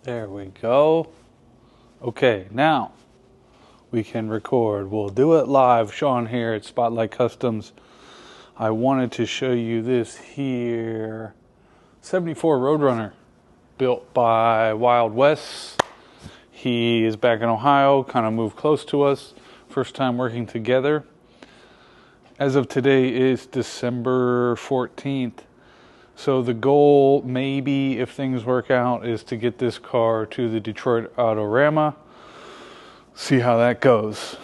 There we go. Okay, now we can record. We'll do it live. Sean here at Spotlight Customs. I wanted to show you this here 74 Roadrunner built by Wild West. He is back in Ohio, kind of moved close to us. First time working together. As of today is December 14th. So the goal, maybe if things work out, is to get this car to the Detroit Autorama. See how that goes.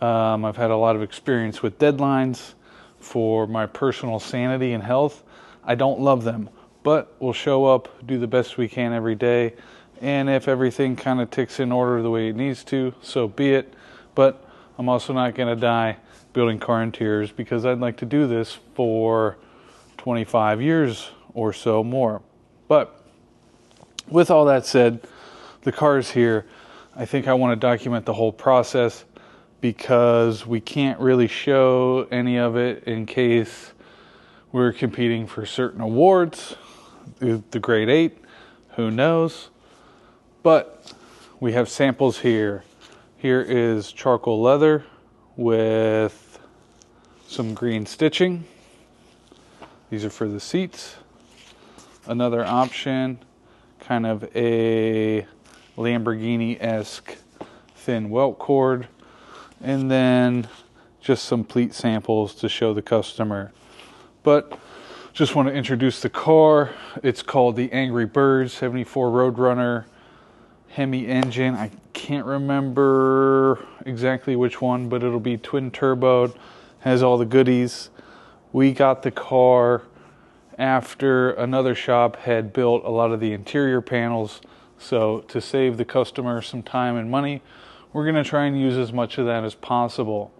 I've had a lot of experience with deadlines for my personal sanity and health. I don't love them, but we'll show up, do the best we can every day. And if everything kind of ticks in order the way it needs to, so be it. But I'm also not going to die building car interiors because I'd like to do this for 25 years or so more. But with all that said, the car is here. I think I want to document the whole process because we can't really show any of it in case we're competing for certain awards. The grade 8, who knows? But we have samples here. Here is charcoal leather with some green stitching. These are for the seats. Another option, kind of a Lamborghini-esque thin welt cord. And then just some pleat samples to show the customer. But just want to introduce the car. It's called the Angry Bird 74 Roadrunner Hemi engine. I can't remember exactly which one, but it'll be twin turboed, has all the goodies. We got the car after another shop had built a lot of the interior panels. So to save the customer some time and money, we're going to try and use as much of that as possible.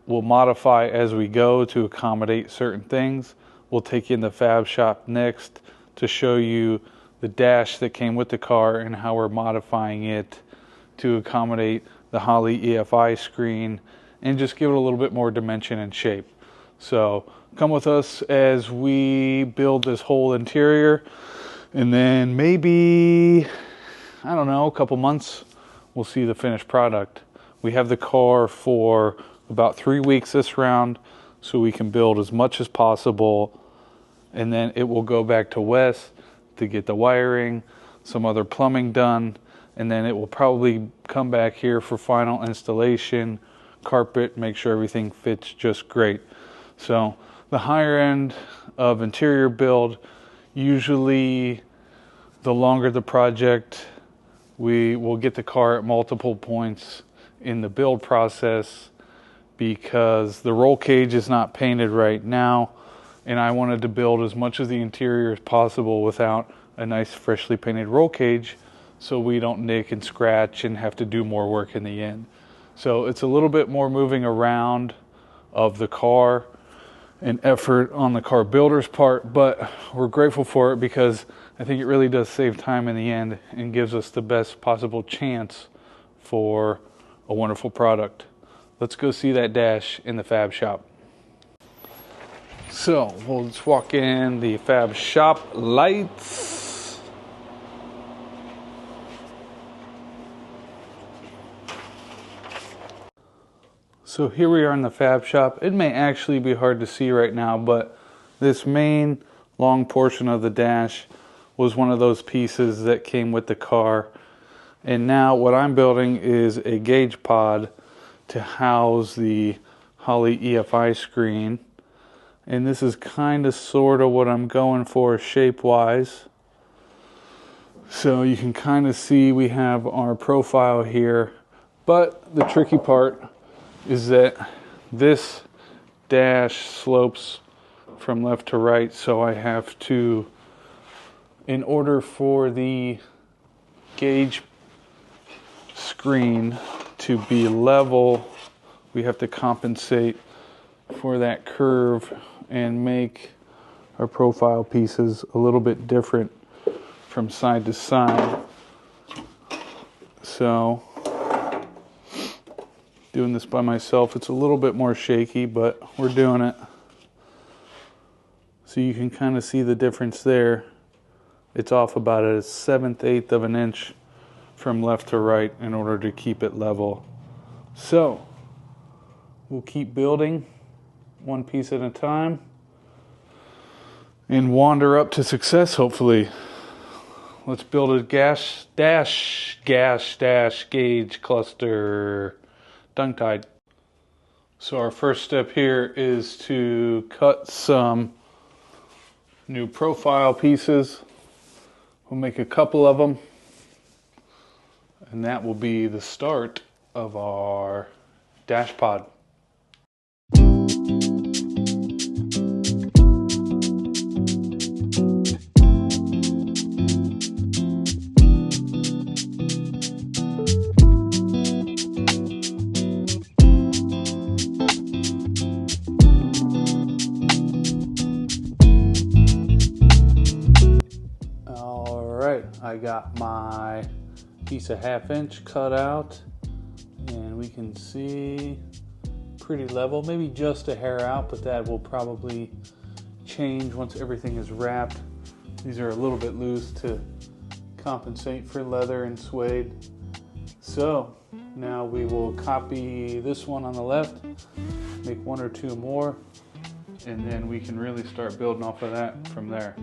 We'll modify as we go to accommodate certain things. We'll take you in the fab shop next to show you the dash that came with the car and how we're modifying it to accommodate the Holley EFI screen and just give it a little bit more dimension and shape. So come with us as we build this whole interior, and then maybe, I don't know, a couple months, we'll see the finished product. We have the car for about 3 weeks this round, so we can build as much as possible, and then it will go back to Wes to get the wiring, some other plumbing done, and then it will probably come back here for final installation, carpet, make sure everything fits just great. So the higher end of interior build, usually the longer the project, we will get the car at multiple points in the build process because the roll cage is not painted right now, and I wanted to build as much of the interior as possible without a nice freshly painted roll cage so we don't nick and scratch and have to do more work in the end. So it's a little bit more moving around of the car, an effort on the car builder's part, but we're grateful for it because I think it really does save time in the end and gives us the best possible chance for a wonderful product. Let's go see that dash in the fab shop. So we'll just walk in the fab shop. Lights. So here we are in the fab shop. It may actually be hard to see right now, but this main long portion of the dash was one of those pieces that came with the car. And now what I'm building is a gauge pod to house the Holley EFI screen. And this is kind of sort of what I'm going for shape-wise. So you can kind of see we have our profile here. But the tricky part is that this dash slopes from left to right, so I have to, in order for the gauge screen to be level, we have to compensate for that curve and make our profile pieces a little bit different from side to side. So doing this by myself, it's a little bit more shaky, but we're doing it. So you can kind of see the difference there. It's off about a 1/7 of an inch from left to right in order to keep it level. So we'll keep building one piece at a time and wander up to success, hopefully. Let's build a gas dash gauge cluster. Tongue-tied. So our first step here is to cut some new profile pieces. We'll make a couple of them, and that will be the start of our dash pod. I got my piece of 1/2 inch cut out, and we can see pretty level, maybe just a hair out, but that will probably change once everything is wrapped. These are a little bit loose to compensate for leather and suede. So now we will copy this one on the left, make 1 or 2 more, and then we can really start building off of that from there.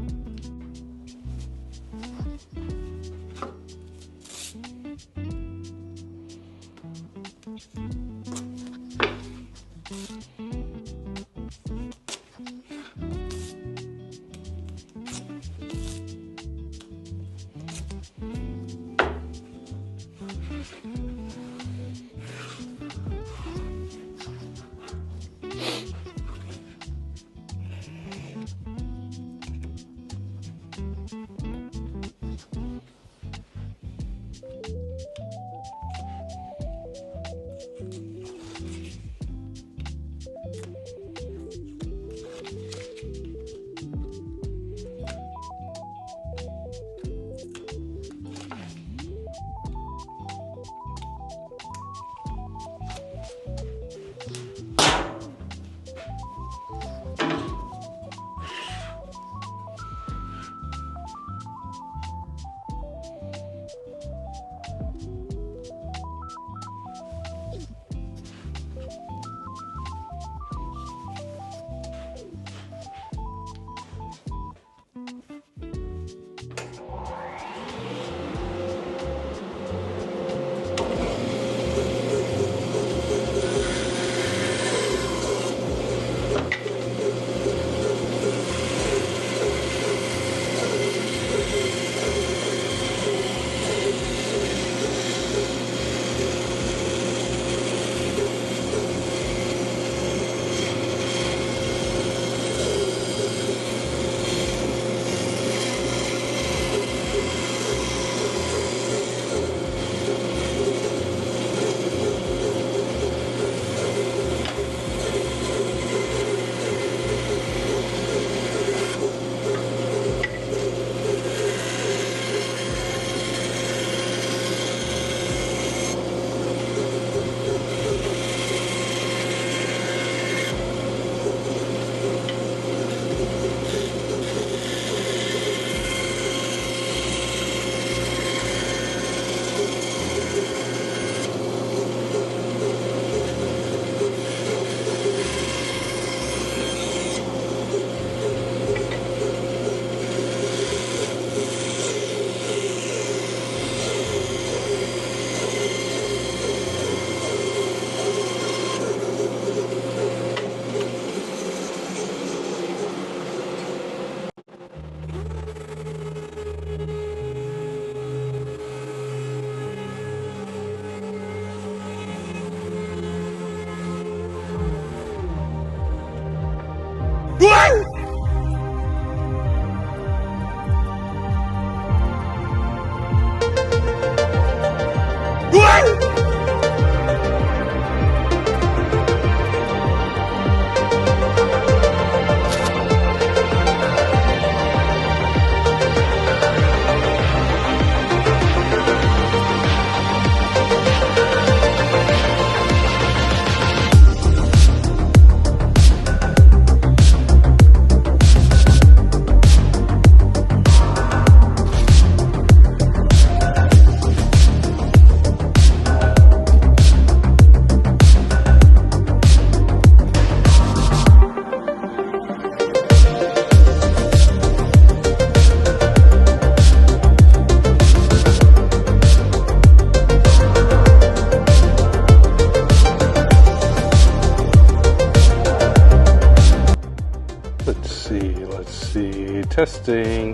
let's see. Testing.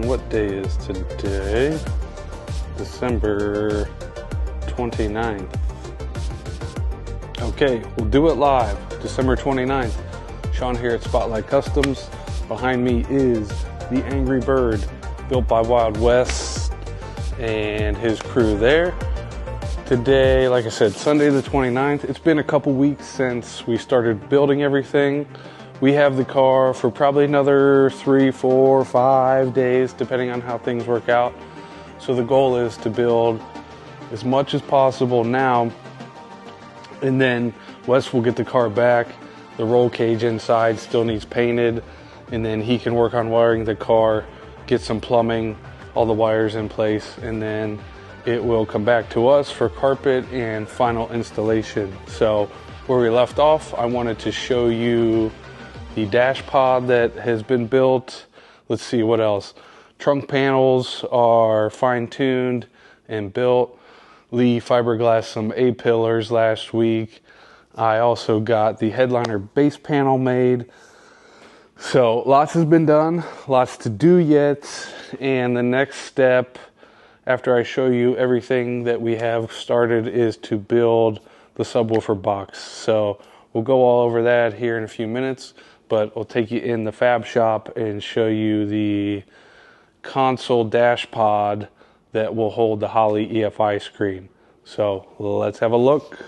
What day is today? December 29th. Okay, we'll do it live, December 29th. Sean here at Spotlight Customs. Behind me is the Angry Bird, built by Wild West and his crew there. Today, like I said, Sunday the 29th. It's been a couple weeks since we started building everything. We have the car for probably another 3, 4, 5 days, depending on how things work out. So the goal is to build as much as possible now, and then Wes will get the car back. The roll cage inside still needs painted, and then he can work on wiring the car, get some plumbing, all the wires in place, and then it will come back to us for carpet and final installation. So where we left off, I wanted to show you the dash pod that has been built. Let's see what else. Trunk panels are fine-tuned and built. Lee fiberglassed some A-pillars last week. I also got the headliner base panel made. So lots has been done, lots to do yet, and the next step after I show you everything that we have started is to build the subwoofer box. So we'll go all over that here in a few minutes, but I'll take you in the fab shop and show you the console dash pod that will hold the Holley EFI screen. So let's have a look.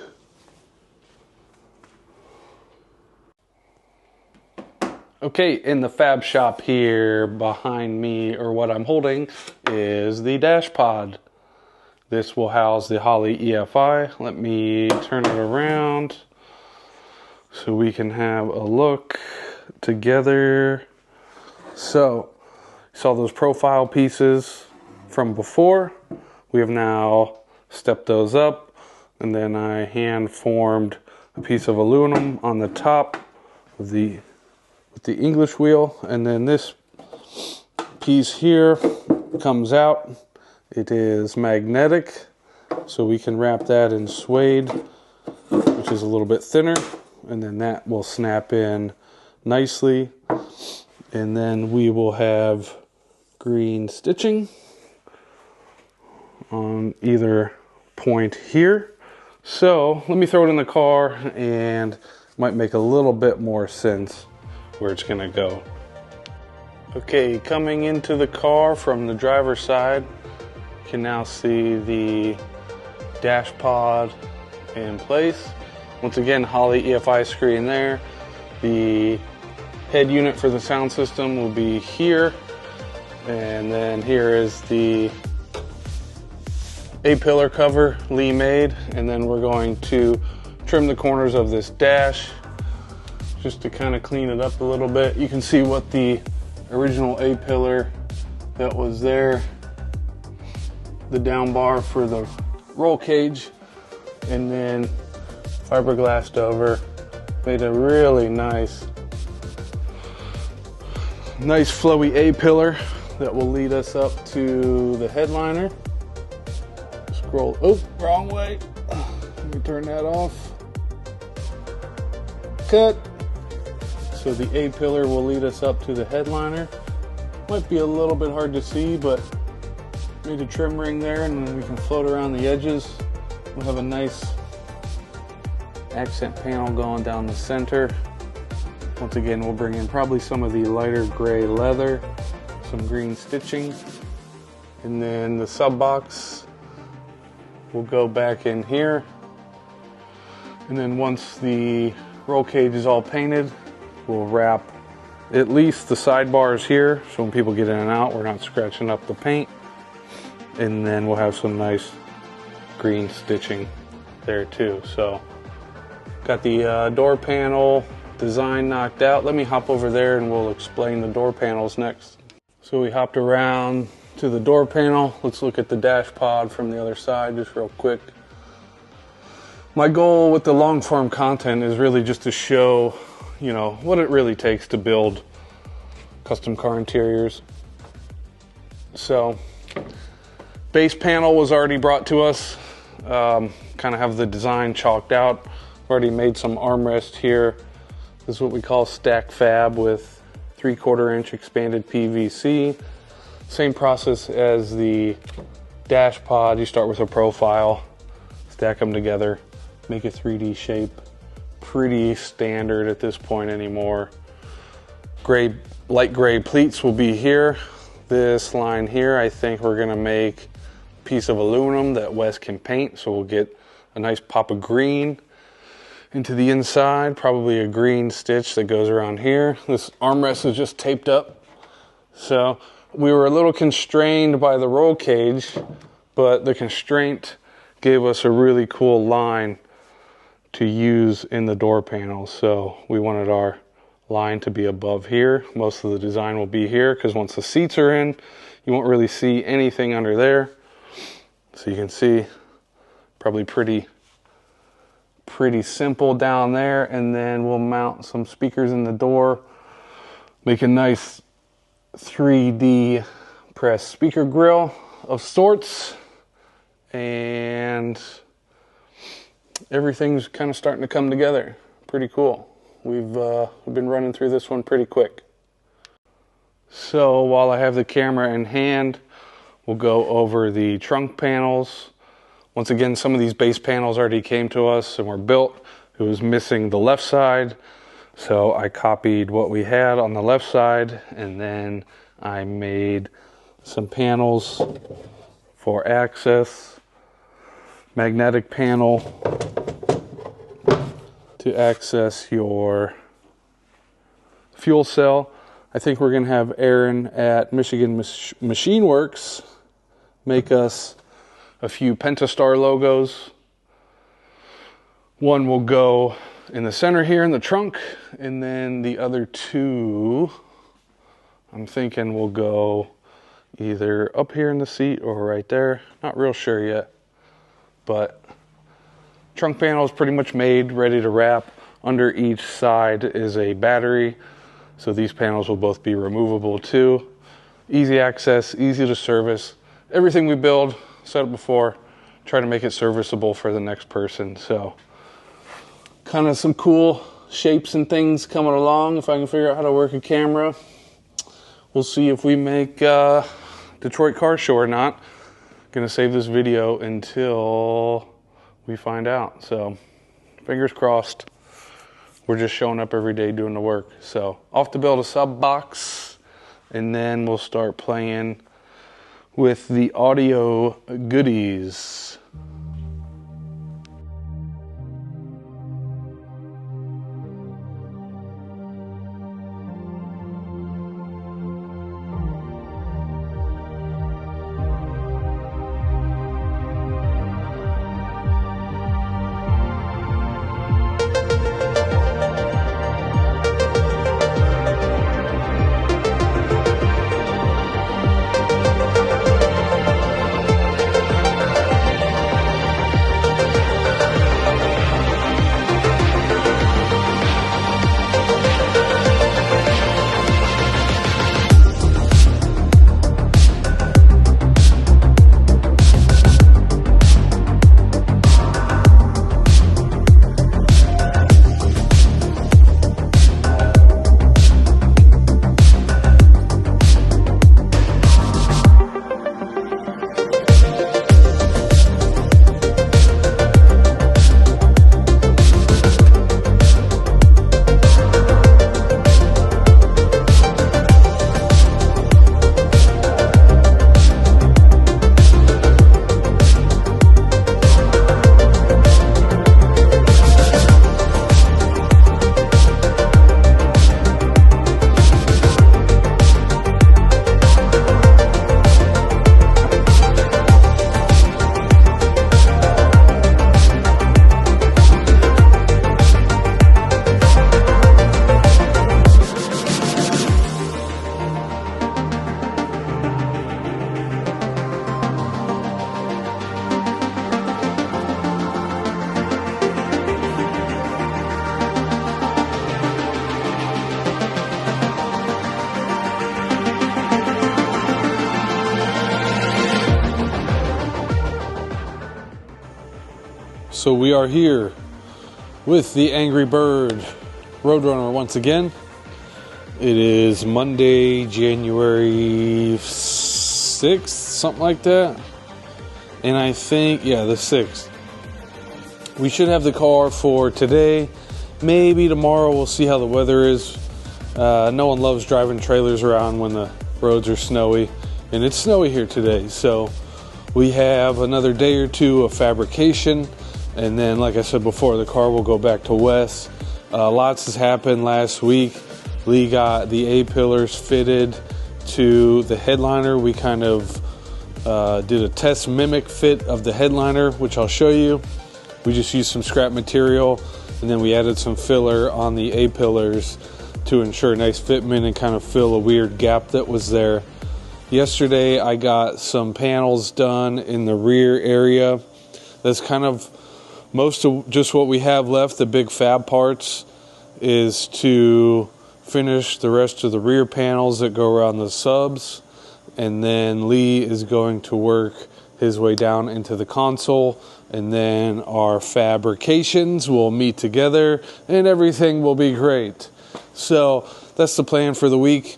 Okay, in the fab shop here behind me, or what I'm holding, is the dash pod. This will house the Holley EFI. Let me turn it around so we can have a look together. So, you saw those profile pieces from before. We have now stepped those up, and then I hand formed a piece of aluminum on the top of the English wheel, and then this piece here comes out. It is magnetic, so we can wrap that in suede, which is a little bit thinner, and then that will snap in nicely. And then we will have green stitching on either point here. So let me throw it in the car, and it might make a little bit more sense where it's gonna go. Okay, coming into the car from the driver's side, you can now see the dash pod in place. Once again, Holley EFI screen there. The head unit for the sound system will be here, and then here is the A-pillar cover Lee made, and then we're going to trim the corners of this dash just to kind of clean it up a little bit. You can see what the original A-pillar that was there, the down bar for the roll cage, and then fiberglassed over, made a really nice flowy A-pillar that will lead us up to the headliner. Scroll, oh, wrong way. Let me turn that off. Cut. So the A-pillar will lead us up to the headliner. Might be a little bit hard to see, but made a trim ring there, and then we can float around the edges. We'll have a nice accent panel going down the center. Once again, we'll bring in probably some of the lighter gray leather, some green stitching, and then the sub box will go back in here. And then once the roll cage is all painted, we'll wrap at least the sidebars here, so when people get in and out, we're not scratching up the paint. And then we'll have some nice green stitching there too. So, got the door panel design knocked out. Let me hop over there and we'll explain the door panels next. So we hopped around to the door panel. Let's look at the dash pod from the other side just real quick. My goal with the long form content is really just to show, you know, what it really takes to build custom car interiors. So, base panel was already brought to us. Kind of have the design chalked out. Already made some armrest here. This is what we call stack fab with 3/4 inch expanded PVC. Same process as the dash pod. You start with a profile, stack them together, make a 3D shape. Pretty standard at this point anymore. Light gray pleats will be here. This line here, I think we're gonna make a piece of aluminum that Wes can paint, so we'll get a nice pop of green into the inside, probably a green stitch that goes around here. This armrest is just taped up, so we were a little constrained by the roll cage, but the constraint gave us a really cool line to use in the door panels. So we wanted our line to be above here. Most of the design will be here because once the seats are in, you won't really see anything under there. So you can see probably pretty simple down there. And then we'll mount some speakers in the door, make a nice 3D press speaker grill of sorts, and everything's kind of starting to come together. Pretty cool. We've been running through this one pretty quick. So while I have the camera in hand, we'll go over the trunk panels. Once again, some of these base panels already came to us and were built. It was missing the left side, so I copied what we had on the left side, and then I made some panels for access. Magnetic panel to access your fuel cell. I think we're going to have Aaron at Michigan Machine Works make us a few Pentastar logos. One will go in the center here in the trunk, and then the other two, I'm thinking will go either up here in the seat or right there. Not real sure yet, but trunk panel is pretty much made, ready to wrap. Under each side is a battery, so these panels will both be removable too. Easy access, easy to service. Everything we build, said it before, try to make it serviceable for the next person. So kind of some cool shapes and things coming along. If I can figure out how to work a camera, we'll see if we make Detroit Car Show or not. Gonna save this video until we find out. So fingers crossed. We're just showing up every day doing the work. So off to build a sub box, and then we'll start playing with the audio goodies. So we are here with the Angry Bird Roadrunner once again. It is Monday, January 6th, something like that. And I think, yeah, the 6th. We should have the car for today. Maybe tomorrow. We'll see how the weather is. No one loves driving trailers around when the roads are snowy. And it's snowy here today. So we have another day or two of fabrication. And then, like I said before, the car will go back to Wes. Lots has happened last week. Lee got the A-pillars fitted to the headliner. We kind of did a test mimic fit of the headliner, which I'll show you. We just used some scrap material, and then we added some filler on the A-pillars to ensure a nice fitment and kind of fill a weird gap that was there. Yesterday, I got some panels done in the rear area. That's kind of most of just what we have left. The big fab parts is to finish the rest of the rear panels that go around the subs, and then Lee is going to work his way down into the console, and then our fabrications will meet together and everything will be great. So that's the plan for the week,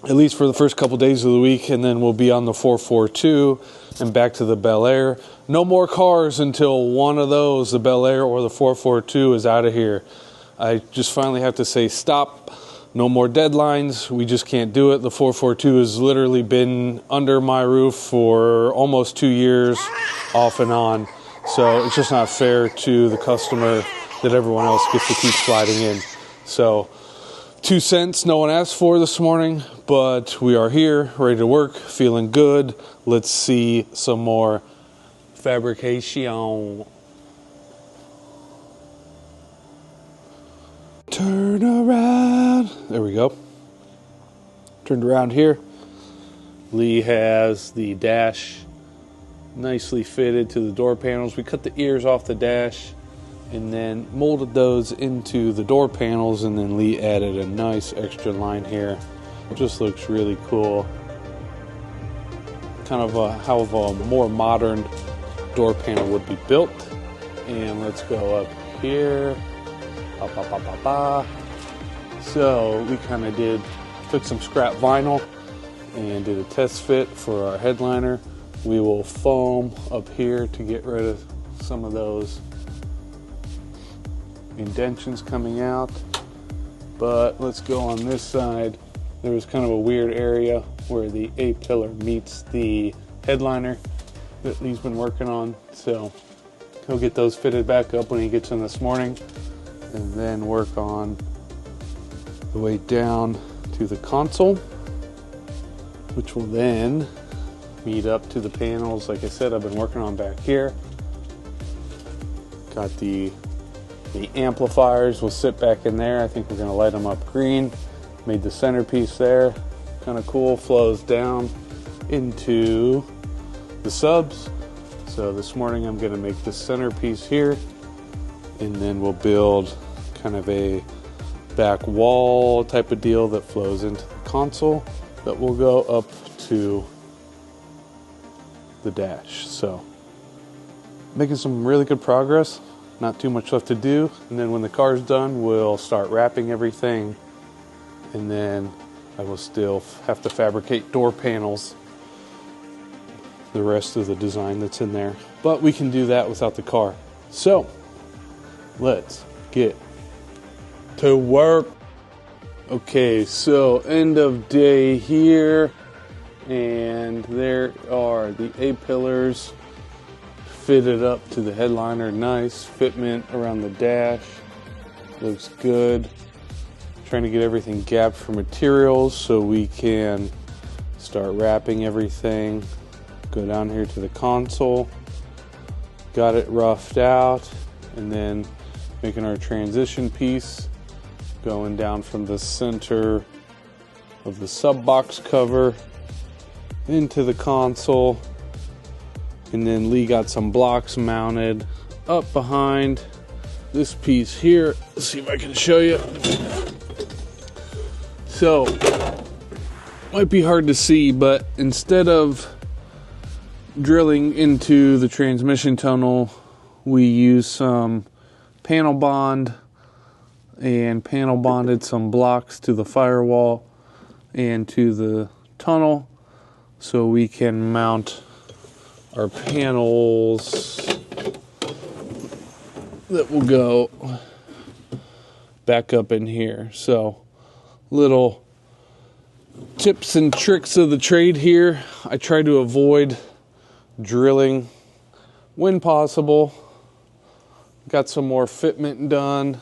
at least for the first couple days of the week, and then we'll be on the 442 and back to the Bel Air. No more cars until one of those, the Bel Air or the 442, is out of here. I just finally have to say stop. No more deadlines. We just can't do it. The 442 has literally been under my roof for almost 2 years, off and on. So it's just not fair to the customer that everyone else gets to keep sliding in. So 2 cents no one asked for this morning, but we are here, ready to work, feeling good. Let's see some more fabrication. Turn around. There we go. Turned around here. Lee has the dash nicely fitted to the door panels. We cut the ears off the dash and then molded those into the door panels, and then Lee added a nice extra line here. It just looks really cool. Kind of how a more modern door panel would be built. And let's go up here. So we kind of took some scrap vinyl and did a test fit for our headliner. We will foam up here to get rid of some of those indentions coming out. But let's go on this side. There was kind of a weird area where the A-pillar meets the headliner that Lee's been working on. So he'll get those fitted back up when he gets in this morning, and then work on the way down to the console, which will then meet up to the panels. Like I said, I've been working on back here. Got the amplifiers will sit back in there. I think we're going to light them up green. Made the centerpiece there. Kind of cool. Flows down into the subs. So this morning I'm going to make the centerpiece here, and then we'll build kind of a back wall type of deal that flows into the console that will go up to the dash. So making some really good progress. Not too much left to do. And then when the car's done, we'll start wrapping everything. And then I will still have to fabricate door panels, the rest of the design that's in there. But we can do that without the car. So let's get to work. Okay, so end of day here, and there are the A-pillars fitted up to the headliner. Nice fitment around the dash. Looks good. Trying to get everything gapped for materials so we can start wrapping everything. Go down here to the console. Got it roughed out, and then making our transition piece, going down from the center of the sub box cover into the console. And then Lee got some blocks mounted up behind this piece here. Let's see if I can show you. So, might be hard to see, but instead of drilling into the transmission tunnel, we use some panel bond and panel bonded some blocks to the firewall and to the tunnel so we can mount our panels that will go back up in here. So little tips and tricks of the trade here. I try to avoid drilling when possible. Got some more fitment done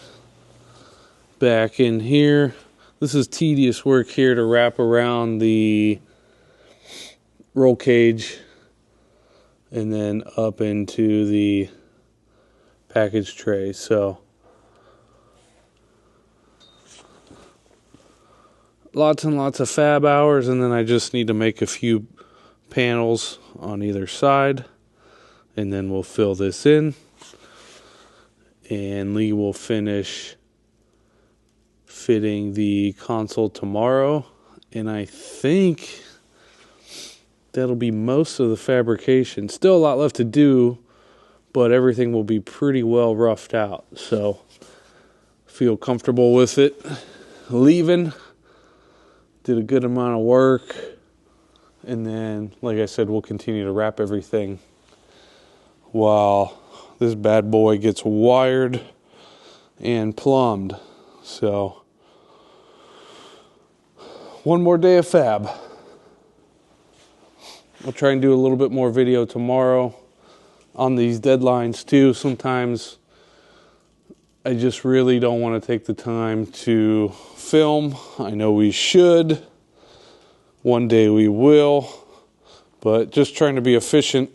back in here. This is tedious work here to wrap around the roll cage and then up into the package tray. So lots and lots of fab hours, and then I just need to make a few panels on either side, and then we'll fill this in, and Lee will finish fitting the console tomorrow, and I think that'll be most of the fabrication. Still a lot left to do, but everything will be pretty well roughed out, so feel comfortable with it. Leaving, did a good amount of work, and then, like I said, we'll continue to wrap everything while this bad boy gets wired and plumbed. So, one more day of fab. I'll try and do a little bit more video tomorrow on these deadlines too. Sometimes I just really don't want to take the time to film. I know we should. One day we will. But just trying to be efficient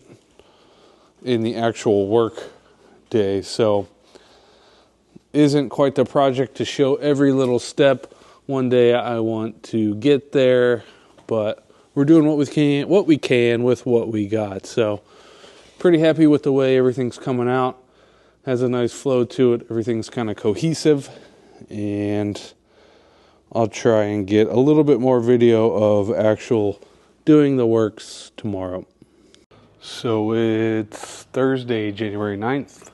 in the actual work day. So, isn't quite the project to show every little step. One day I want to get there, but we're doing what we can with what we got. So, pretty happy with the way everything's coming out. Has a nice flow to it. Everything's kind of cohesive, and I'll try and get a little bit more video of actual doing the works tomorrow. So it's Thursday, January 9th,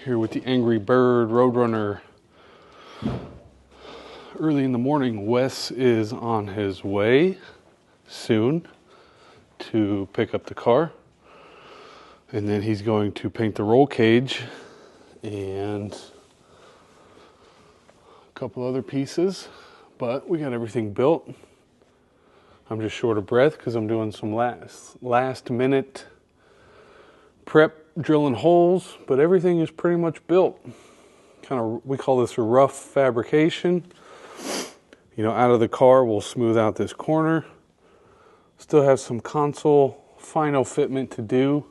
here with the Angry Bird Roadrunner. Early in the morning, Wes is on his way soon to pick up the car, and then he's going to paint the roll cage and a couple other pieces, but we got everything built. I'm just short of breath because I'm doing some last minute prep, drilling holes, but everything is pretty much built. We call this a rough fabrication. You know, out of the car, we'll smooth out this corner. Still have some console final fitment to do,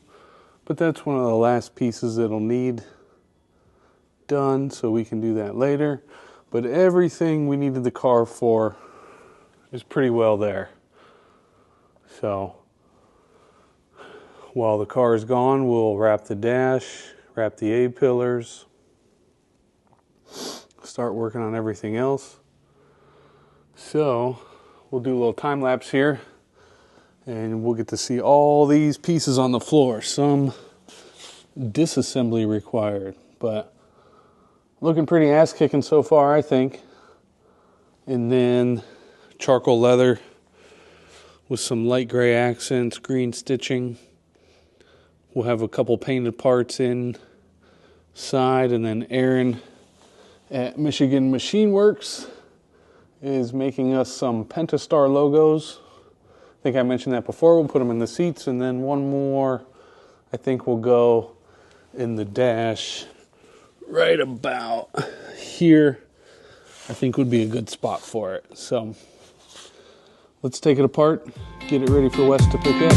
but that's one of the last pieces that'll need done, so we can do that later. But everything we needed the car for is pretty well there. So, while the car is gone, we'll wrap the dash, wrap the A-pillars, start working on everything else. So, we'll do a little time lapse here, and we'll get to see all these pieces on the floor. Some disassembly required, but looking pretty ass-kicking so far, I think. And then charcoal leather with some light gray accents, green stitching. We'll have a couple painted parts inside, and then Aaron at Michigan Machine Works is making us some Pentastar logos. I think I mentioned that before. We'll put them in the seats, and then one more I think will go in the dash right about here. I think would be a good spot for it. So let's take it apart, get it ready for Wes to pick up.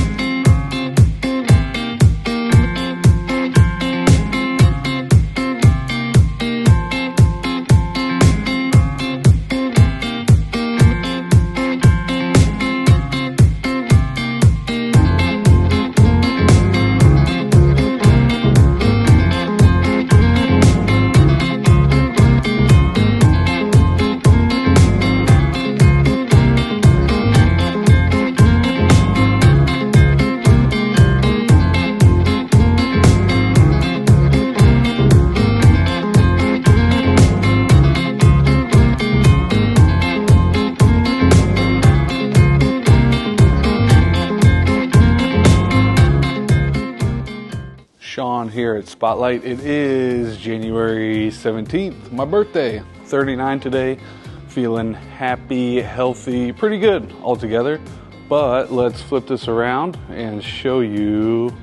here at Spotlight. It is January 17th, my birthday. 39 today. Feeling happy, healthy, pretty good altogether. But let's flip this around and show you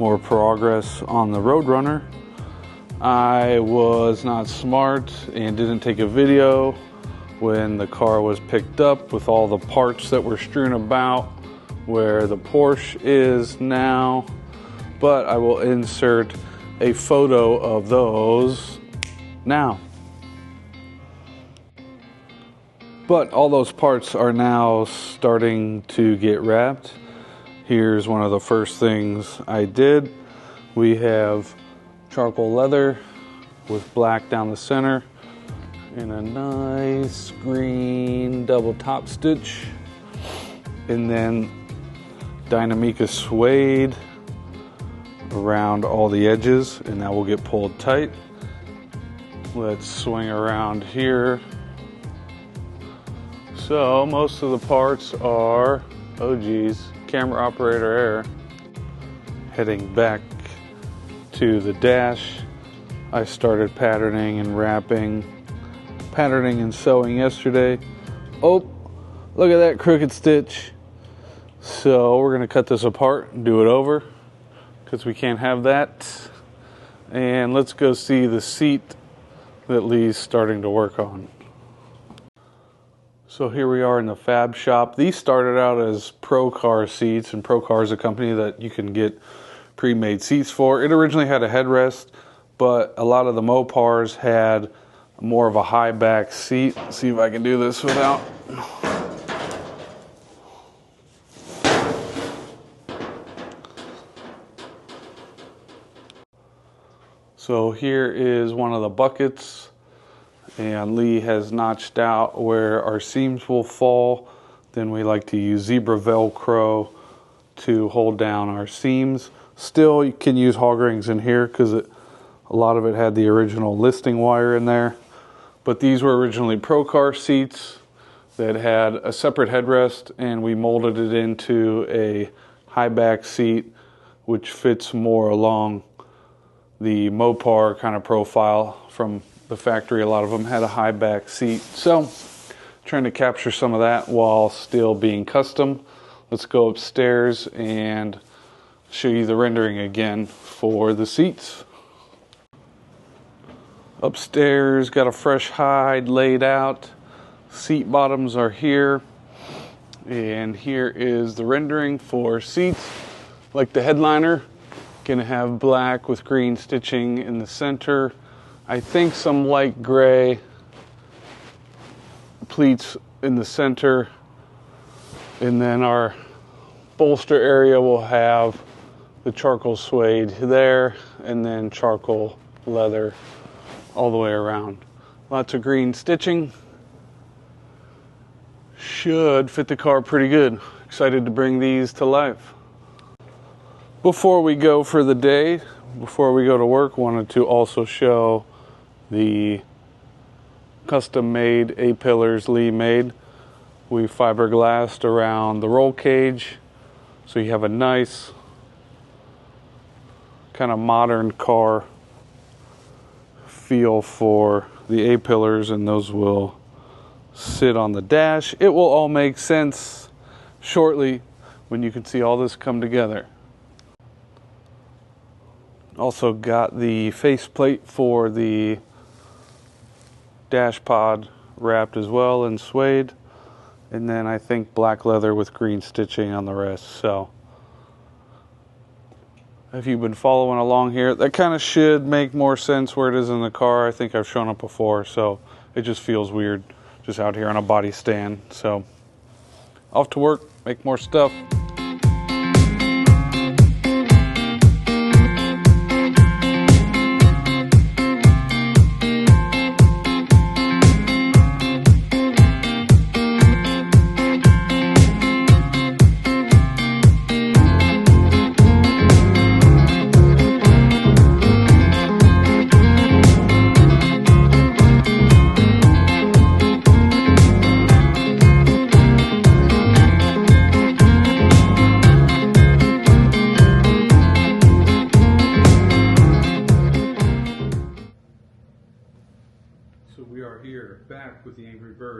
more progress on the Roadrunner. I was not smart and didn't take a video when the car was picked up with all the parts that were strewn about where the Porsche is now, but I will insert a photo of those now. But all those parts are now starting to get wrapped. Here's one of the first things I did. We have charcoal leather with black down the center and a nice green double top stitch, and then Dynamica suede around all the edges, and that will get pulled tight. Let's swing around here. So most of the parts are, oh geez, camera operator error. Heading back to the dash, I started patterning and wrapping, patterning and sewing yesterday. Oh, look at that crooked stitch. So we're gonna cut this apart and do it over because we can't have that. And let's go see the seat that Lee's starting to work on. So here we are in the fab shop. These started out as Pro Car seats, and Pro Car is a company that you can get pre-made seats for. It originally had a headrest, but a lot of the Mopars had more of a high back seat. Let's see if I can do this without. So here is one of the buckets, and Lee has notched out where our seams will fall. Then we like to use zebra Velcro to hold down our seams. Still, you can use hog rings in here because a lot of it had the original listing wire in there. But these were originally Pro Car seats that had a separate headrest, and we molded it into a high back seat which fits more along the Mopar kind of profile from the factory. A lot of them had a high back seat. So trying to capture some of that while still being custom. Let's go upstairs and show you the rendering again for the seats. Upstairs, got a fresh hide laid out. Seat bottoms are here. And here is the rendering for seats. Like the headliner, gonna have black with green stitching in the center. I think some light gray pleats in the center. And then our bolster area will have the charcoal suede there, and then charcoal leather all the way around. Lots of green stitching. Should fit the car pretty good. Excited to bring these to life. Before we go for the day, before we go to work, wanted to also show the custom-made A-pillars Lee made. We fiberglassed around the roll cage, so you have a nice kind of modern car feel for the A-pillars, and those will sit on the dash. It will all make sense shortly when you can see all this come together. Also got the faceplate for the dash pod wrapped as well in suede, and then I think black leather with green stitching on the rest. So if you've been following along here, that kind of should make more sense where it is in the car. I think I've shown it before, so it just feels weird just out here on a body stand. So off to work, make more stuff.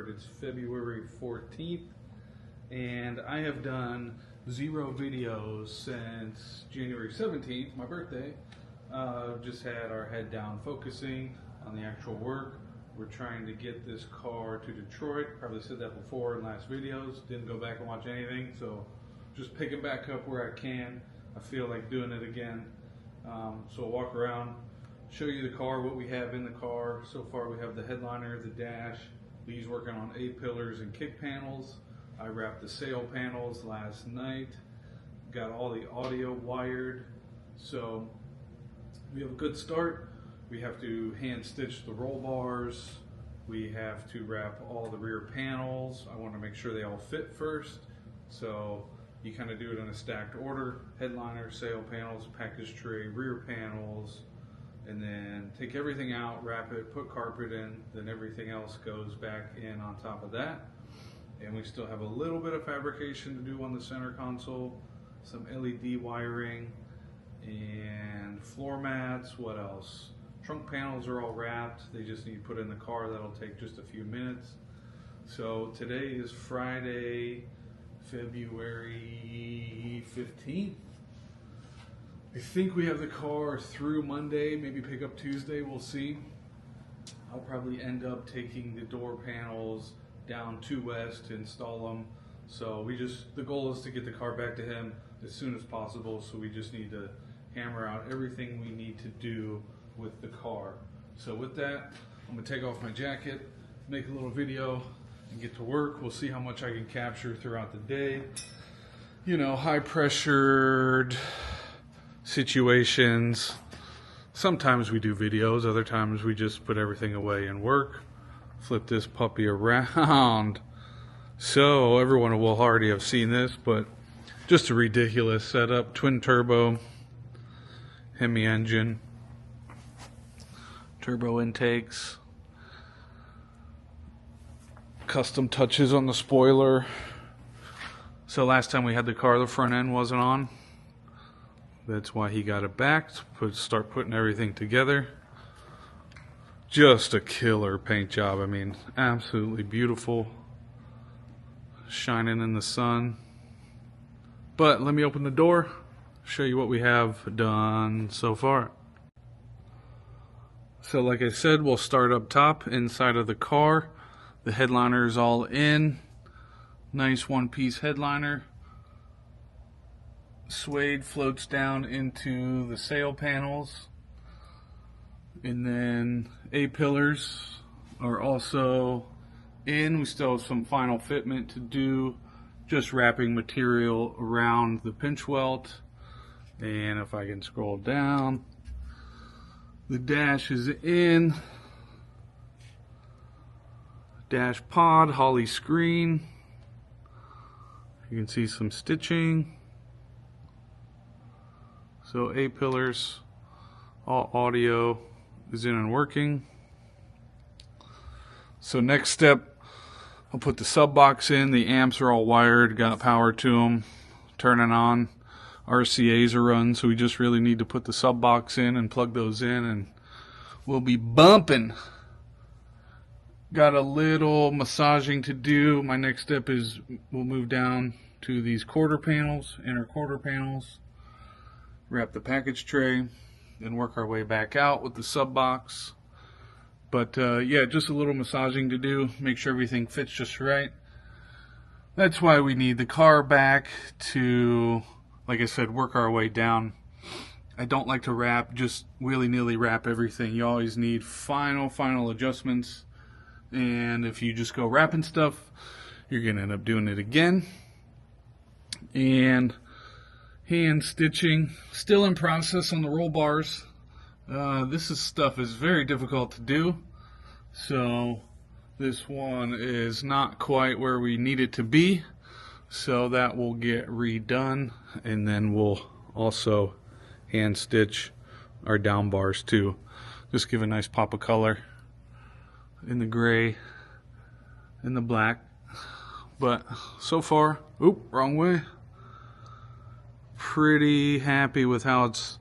record, it's February 14th, and I have done 0 videos since January 17th, my birthday. Just had our head down focusing on the actual work. We're trying to get this car to Detroit. Probably said that before in last videos. Didn't go back and watch anything, so just picking back up where I can. I feel like doing it again. So I'll walk around, show you the car, what we have in the car. So far we have the headliner, the dash. Lee's working on A-pillars and kick panels. I wrapped the sail panels last night. Got all the audio wired. So we have a good start. We have to hand stitch the roll bars. We have to wrap all the rear panels. I want to make sure they all fit first. So you kind of do it in a stacked order. Headliner, sail panels, package tray, rear panels, and then take everything out, wrap it, put carpet in, then everything else goes back in on top of that. And we still have a little bit of fabrication to do on the center console, some LED wiring, and floor mats. What else? Trunk panels are all wrapped. They just need put in the car. That'll take just a few minutes. So today is Friday, February 15th. I think we have the car through Monday, maybe pick up Tuesday, we'll see. I'll probably end up taking the door panels down to West to install them. So the goal is to get the car back to him as soon as possible, so we just need to hammer out everything we need to do with the car. So with that, I'm gonna take off my jacket, make a little video, and get to work. We'll see how much I can capture throughout the day. You know, high pressured situations. Sometimes we do videos, other times we just put everything away and work. Flip this puppy around. So everyone will already have seen this, but just a ridiculous setup. Twin turbo, Hemi engine, turbo intakes, custom touches on the spoiler. So last time we had the car, the front end wasn't on. That's why he got it back, to start putting everything together. Just a killer paint job. I mean, absolutely beautiful. Shining in the sun. But let me open the door, show you what we have done so far. So like I said, we'll start up top inside of the car. The headliner is all in. Nice one-piece headliner. Suede floats down into the sail panels. And then A-pillars are also in. We still have some final fitment to do. Just wrapping material around the pinch welt. And if I can scroll down, the dash is in. Dash pod, Holly screen. You can see some stitching. So A-pillars, all audio is in and working. So next step, I'll put the sub box in. The amps are all wired, got power to them, turning on. RCAs are run, so we just really need to put the sub box in and plug those in, and we'll be bumping. Got a little massaging to do. My next step is we'll move down to these quarter panels, inner quarter panels, wrap the package tray, and work our way back out with the sub box. But yeah, just a little massaging to do, make sure everything fits just right. That's why we need the car back to, like I said, work our way down. I don't like to wrap, just willy-nilly wrap everything. You always need final adjustments. And if you just go wrapping stuff, you're going to end up doing it again. And hand stitching, still in process on the roll bars. This stuff is very difficult to do. So this one is not quite where we need it to be. So that will get redone. And then we'll also hand stitch our down bars too. Just give a nice pop of color in the gray and the black. But so far, oop, wrong way. Pretty happy with how it's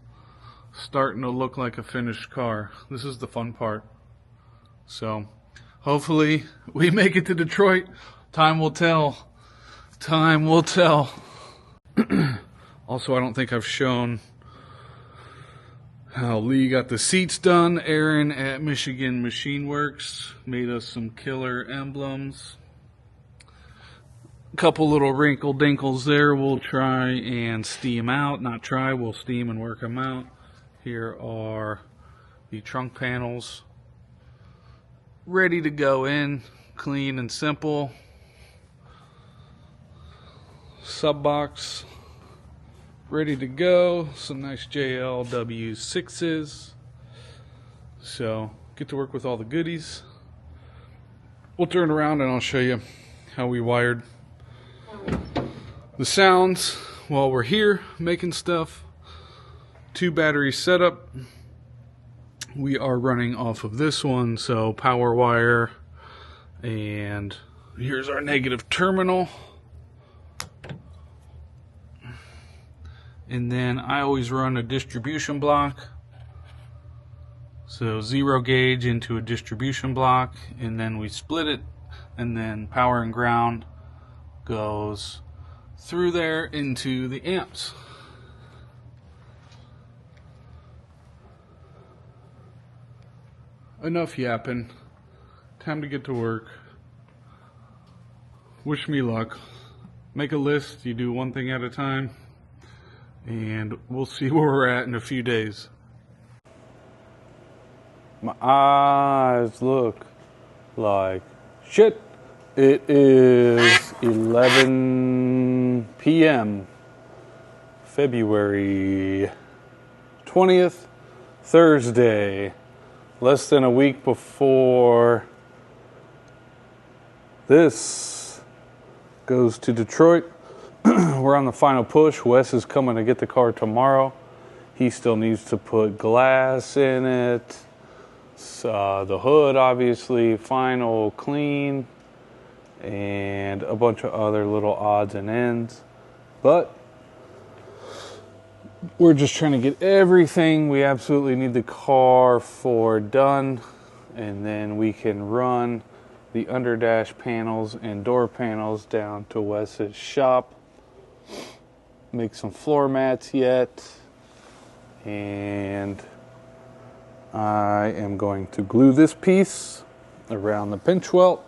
starting to look like a finished car. This is the fun part. So Hopefully we make it to Detroit. Time will tell. Time will tell. Also, I don't think I've shown how Lee got the seats done. Aaron at Michigan Machine Works made us some killer emblems. A couple little wrinkle dinkles there. We'll try and steam out. Not try, we'll steam and work them out. Here are the trunk panels. Ready to go in. Clean and simple. Sub box. Ready to go. Some nice JLW6s. So, get to work with all the goodies. We'll turn around and I'll show you how we wired the sounds while we're here making stuff. 2 battery setup. We are running off of this one, so power wire. And here's our negative terminal. And then I always run a distribution block. So 0 gauge into a distribution block, and then we split it, and then power and ground goes through there into the amps. Enough yapping. Time to get to work. Wish me luck. Make a list. You do one thing at a time. And we'll see where we're at in a few days. My eyes look like shit. It is 11 p.m. February 20th, Thursday. Less than a week before this goes to Detroit. We're on the final push. Wes is coming to get the car tomorrow. He still needs to put glass in it. The hood, obviously, final clean. And a bunch of other little odds and ends. But we're just trying to get everything we absolutely need the car for done. And then we can run the underdash panels and door panels down to Wes's shop. Make some floor mats yet. And I am going to glue this piece around the pinch welt.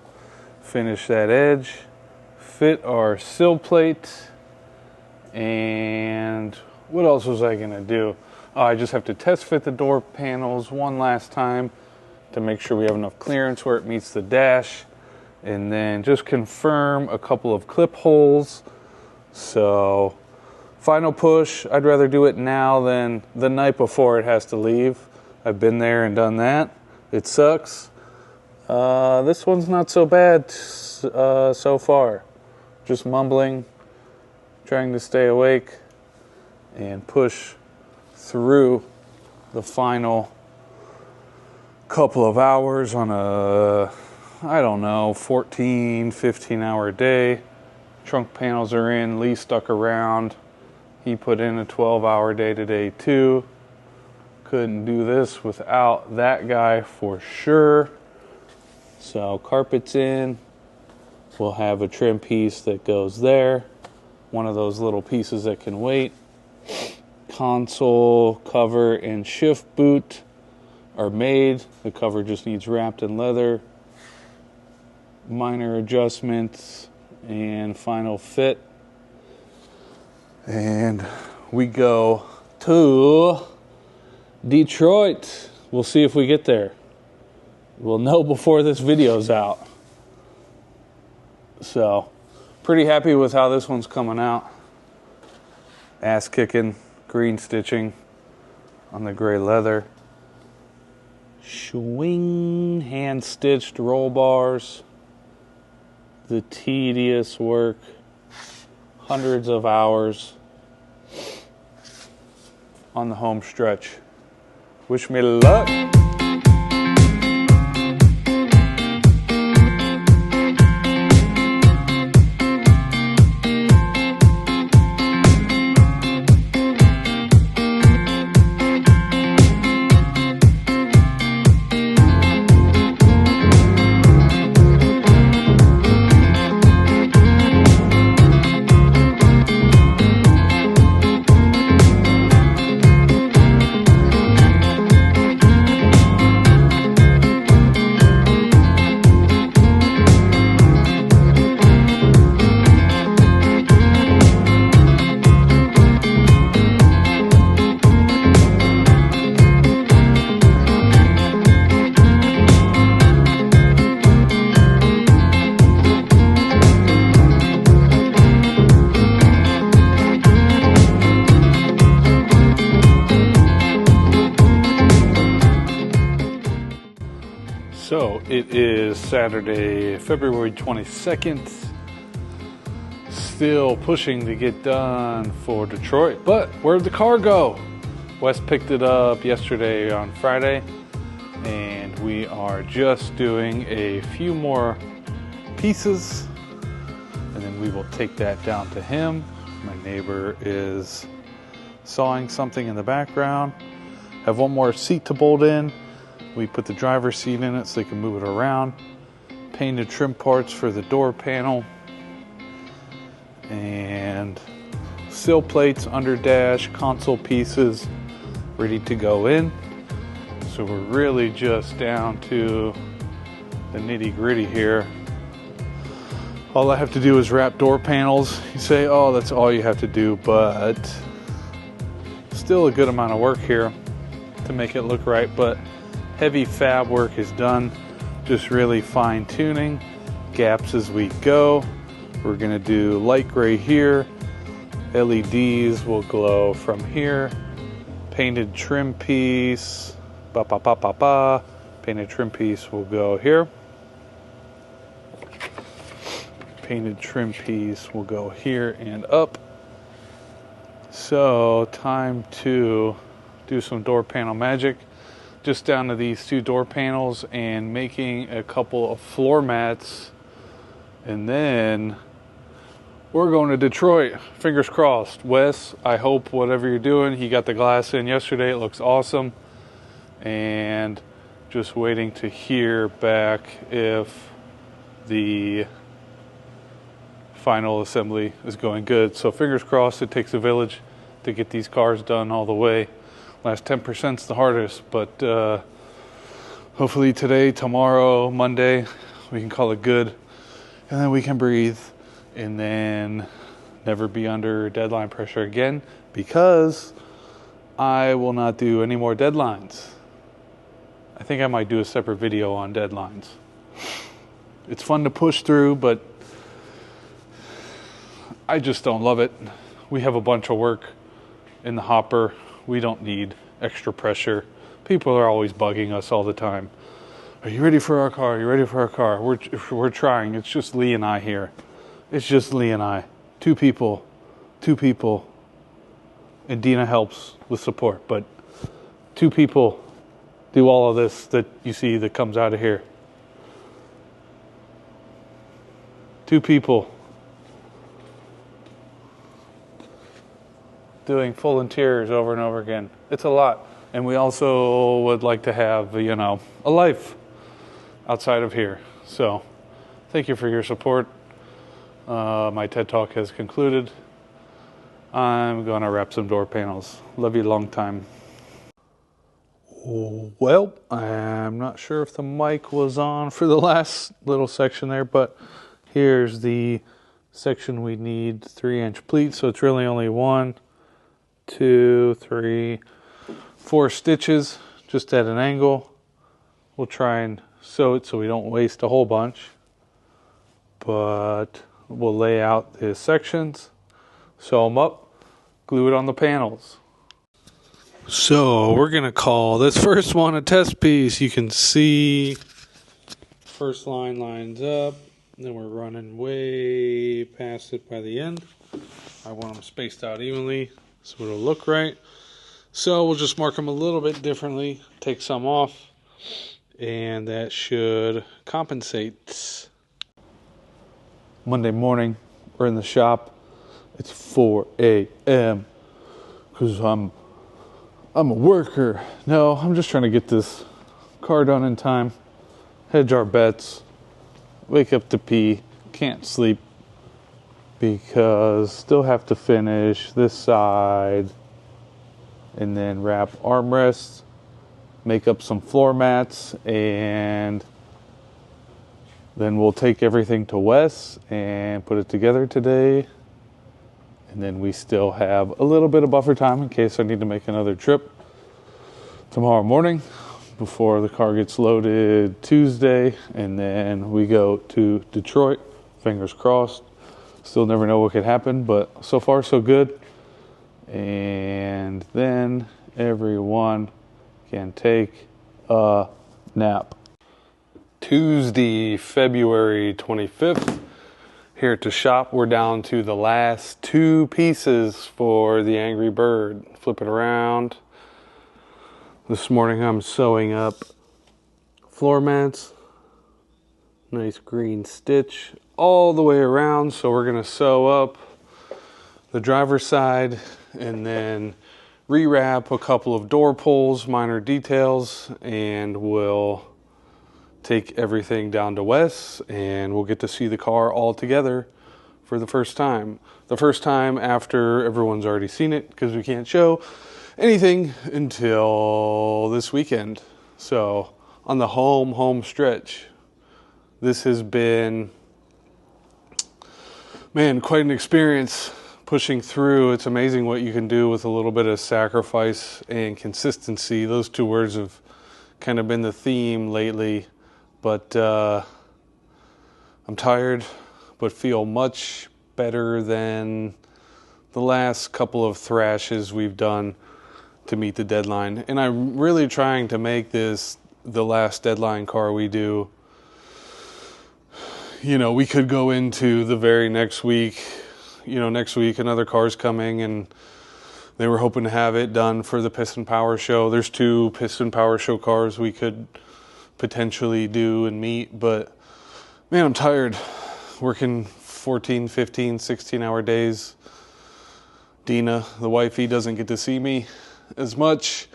Finish that edge. Fit our sill plate. And what else was I going to do? I just have to test fit the door panels one last time to make sure we have enough clearance where it meets the dash. And then just confirm a couple of clip holes. So, final push. I'd rather do it now than the night before it has to leave. I've been there and done that. It sucks. This one's not so bad so far. Just mumbling, trying to stay awake and push through the final couple of hours on a, I don't know, 14, 15 hour day. Trunk panels are in. Lee stuck around. He put in a 12-hour day today too. Couldn't do this without that guy for sure. So carpet's in. We'll have a trim piece that goes there. One of those little pieces that can wait. Console, cover, and shift boot are made. The cover just needs wrapped in leather. Minor adjustments and final fit. And we go to Detroit. We'll see if we get there. We'll know before this video's out. So, pretty happy with how this one's coming out. Ass kicking, green stitching on the gray leather. Swing, hand stitched roll bars. The tedious work. Hundreds of hours on the home stretch. Wish me luck. It is Saturday, February 22nd. Still pushing to get done for Detroit, but where'd the car go? Wes picked it up yesterday on Friday, and we are just doing a few more pieces, and then we will take that down to him. My neighbor is sawing something in the background. Have one more seat to bolt in. We put the driver's seat in it so they can move it around. Painted trim parts for the door panel. And sill plates, under dash, console pieces ready to go in. So we're really just down to the nitty gritty here. All I have to do is wrap door panels. You say, oh, that's all you have to do, but still a good amount of work here to make it look right. But heavy fab work is done, just really fine tuning, gaps as we go. We're gonna do light gray here, LEDs will glow from here, painted trim piece, painted trim piece will go here, painted trim piece will go here and up. So time to do some door panel magic. Just down to these two door panels and making a couple of floor mats, and then we're going to Detroit. Fingers crossed. Wes, I hope whatever you're doing, he got the glass in yesterday. It looks awesome. And just waiting to hear back if the final assembly is going good. So fingers crossed. It takes a village to get these cars done all the way. Last 10% is the hardest, but hopefully today, tomorrow, Monday, we can call it good, and then we can breathe, and then never be under deadline pressure again, because I will not do any more deadlines. I think I might do a separate video on deadlines. It's fun to push through, but I just don't love it. We have a bunch of work in the hopper. We don't need extra pressure. People are always bugging us all the time. Are you ready for our car? Are you ready for our car? We're trying. It's just Lee and I here. It's just Lee and I. Two people. And Dina helps with support. But two people do all of this that you see that comes out of here. Two people doing full interiors over and over again. It's a lot. And we also would like to have, a life outside of here. So thank you for your support. My TED Talk has concluded. I'm going to wrap some door panels. Love you long time. Well, I'm not sure if the mic was on for the last little section there, but here's the section we need 3-inch pleats. So it's really only 1, 2, 3, 4 stitches just at an angle. We'll try and sew it so we don't waste a whole bunch, but we'll lay out the sections, sew them up, glue it on the panels. So we're gonna call this first one a test piece. You can see first line lines up, then we're running way past it by the end. I want them spaced out evenly so it'll look right. So we'll just mark them a little bit differently, take some off, and that should compensate. Monday morning, we're in the shop. It's 4 a.m. because I'm a worker. No, I'm just trying to get this car done in time. Hedge our bets. Wake up to pee. Can't sleep because still have to finish this side and then wrap armrests, make up some floor mats, and then we'll take everything to Wes and put it together today. And then we still have a little bit of buffer time in case I need to make another trip tomorrow morning before the car gets loaded Tuesday. And then we go to Detroit, fingers crossed. Still never know what could happen, but so far so good. And then everyone can take a nap. Tuesday, February 25th. Here at the shop, we're down to the last two pieces for the Angry Bird. Flip it around. This morning I'm sewing up floor mats. Nice green stitch all the way around. So we're gonna sew up the driver's side and then rewrap a couple of door pulls, minor details, and we'll take everything down to Wes and we'll get to see the car all together for the first time. The first time after everyone's already seen it, because we can't show anything until this weekend. So on the home stretch, this has been, man, quite an experience pushing through. It's amazing what you can do with a little bit of sacrifice and consistency. Those two words have kind of been the theme lately. But I'm tired, but feel much better than the last couple of thrashes we've done to meet the deadline. And I'm really trying to make this the last deadline car we do. You know, we could go into the very next week. You know, next week another car's coming, and they were hoping to have it done for the Piston Power Show. There's two Piston Power Show cars we could potentially do and meet, but man, I'm tired. Working 14, 15, 16-hour days. Dina, the wifey, doesn't get to see me as much.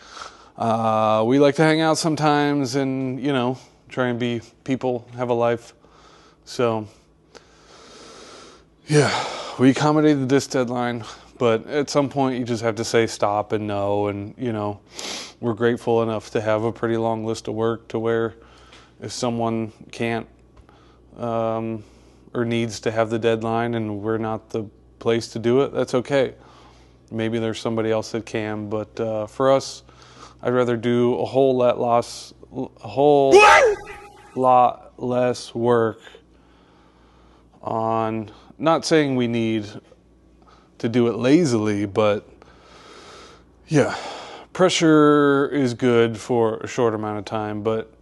We like to hang out sometimes and, you know, try and be people, have a life. So, yeah, we accommodated this deadline, but at some point you just have to say stop and no, and, you know, we're grateful enough to have a pretty long list of work to where if someone can't or needs to have the deadline and we're not the place to do it, that's okay. Maybe there's somebody else that can, but for us, I'd rather do a whole lot less work on, not saying we need to do it lazily, but yeah, pressure is good for a short amount of time, but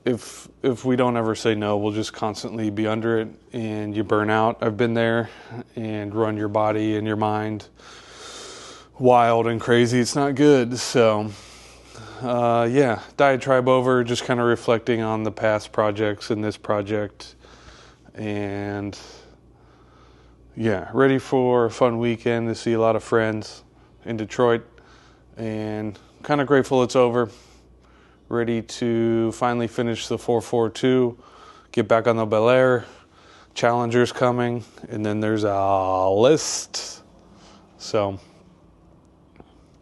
if we don't ever say no, we'll just constantly be under it and you burn out. I've been there, and run your body and your mind wild and crazy. It's not good. So yeah, diatribe over, just kind of reflecting on the past projects and this project, and yeah, ready for a fun weekend to see a lot of friends in Detroit, and kind of grateful it's over. Ready to finally finish the 442, get back on the Bel Air. Challenger's coming, and then there's a list. So,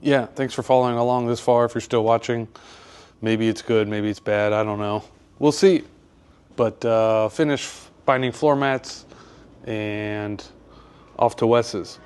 yeah, thanks for following along this far. If you're still watching, maybe it's good, maybe it's bad, I don't know. We'll see. But finish binding floor mats and off to Wes's.